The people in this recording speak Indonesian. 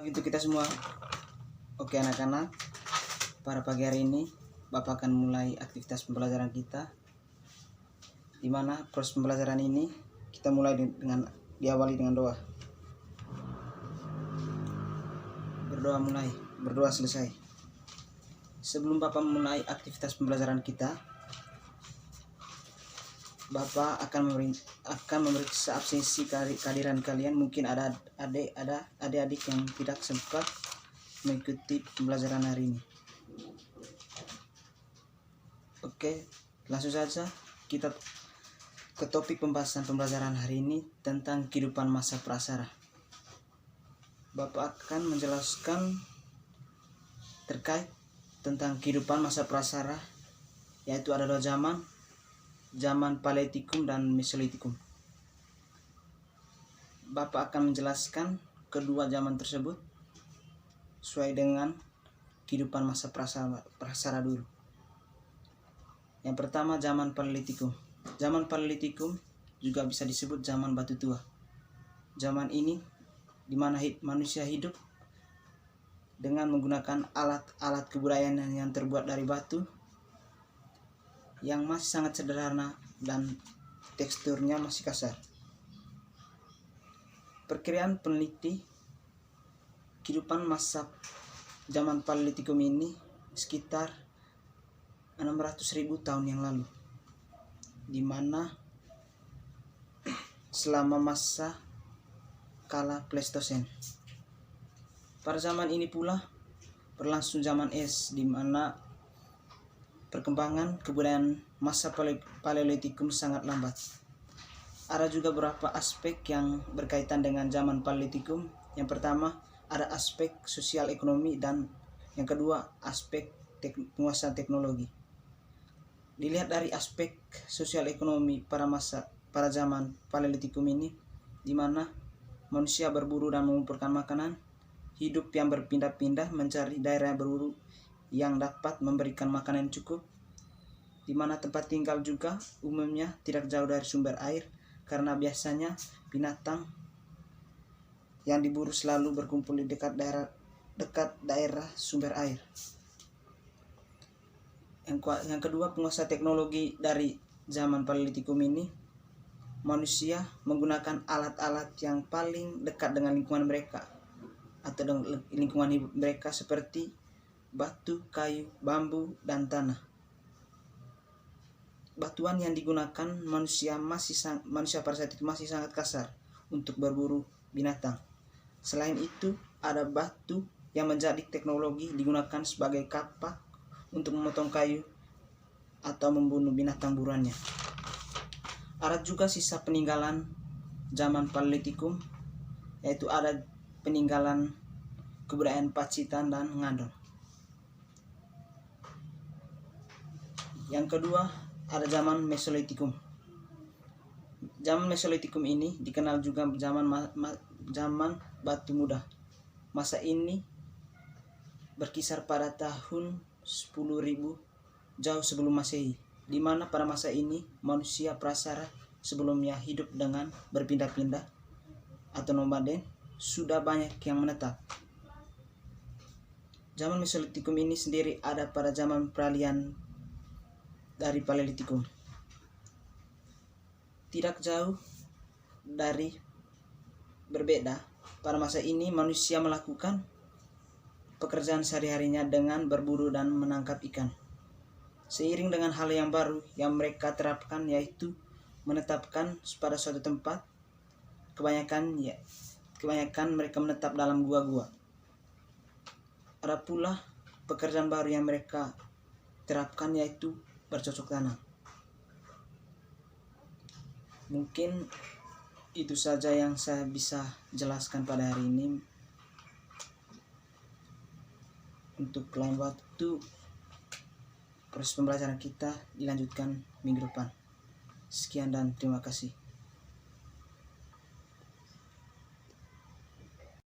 Gitu kita semua. Oke anak-anak, pada pagi hari ini Bapak akan mulai aktivitas pembelajaran kita, di mana proses pembelajaran ini kita mulai diawali dengan doa. Berdoa selesai. Sebelum Bapak mulai aktivitas pembelajaran kita, Bapak akan memeriksa absensi kehadiran kalian. Mungkin ada adik-adik yang tidak sempat mengikuti pembelajaran hari ini. Oke, langsung saja kita ke topik pembahasan pembelajaran hari ini tentang kehidupan masa prasara. Bapak akan menjelaskan terkait tentang kehidupan masa prasara, yaitu ada dua zaman Paleolitikum dan Mesolitikum. Bapak akan menjelaskan kedua zaman tersebut sesuai dengan kehidupan masa prasara dulu. Yang pertama, zaman Paleolitikum. Zaman Paleolitikum juga bisa disebut zaman batu tua. Zaman ini di mana manusia hidup dengan menggunakan alat-alat kebudayaan yang terbuat dari batu yang masih sangat sederhana dan teksturnya masih kasar. Perkiraan peneliti, kehidupan masa zaman Paleolitikum ini sekitar 600.000 tahun yang lalu, di mana selama masa kala Pleistosen. Pada zaman ini pula berlangsung zaman es, di mana perkembangan kebudayaan masa Paleolitikum sangat lambat. Ada juga beberapa aspek yang berkaitan dengan zaman Paleolitikum. Yang pertama, ada aspek sosial ekonomi, dan yang kedua aspek penguasaan teknologi. Dilihat dari aspek sosial ekonomi pada zaman Paleolitikum ini, di mana manusia berburu dan mengumpulkan makanan, hidup yang berpindah-pindah mencari daerah berburu yang dapat memberikan makanan cukup, di mana tempat tinggal juga umumnya tidak jauh dari sumber air, karena biasanya binatang yang diburu selalu berkumpul di dekat daerah sumber air. Yang kedua, penguasa teknologi dari zaman Paleolitikum ini, manusia menggunakan alat-alat yang paling dekat dengan lingkungan mereka atau dengan lingkungan hidup mereka, seperti batu, kayu, bambu, dan tanah. Batuan yang digunakan manusia pada saat itu masih sangat kasar untuk berburu binatang. Selain itu, ada batu yang menjadi teknologi digunakan sebagai kapak untuk memotong kayu atau membunuh binatang buruannya. Ada juga sisa peninggalan zaman Paleolitikum, yaitu ada peninggalan kebudayaan Pacitan dan Ngado. Yang kedua, ada zaman Mesolitikum. Zaman Mesolitikum ini dikenal juga zaman batu muda. Masa ini berkisar pada tahun 10.000 jauh sebelum Masehi, di mana pada masa ini manusia prasara sebelumnya hidup dengan berpindah-pindah atau nomaden sudah banyak yang menetap. Zaman Mesolitikum ini sendiri ada pada zaman peralihan dari Paleolitikum. Tidak jauh dari berbeda, pada masa ini manusia melakukan pekerjaan sehari-harinya dengan berburu dan menangkap ikan. Seiring dengan hal yang baru yang mereka terapkan, yaitu menetapkan pada suatu tempat, kebanyakan mereka menetap dalam gua-gua. Ada pula pekerjaan baru yang mereka terapkan, yaitu bercocok tanam. Mungkin itu saja yang saya bisa jelaskan pada hari ini. Untuk lain waktu, proses pembelajaran kita dilanjutkan minggu depan. Sekian dan terima kasih.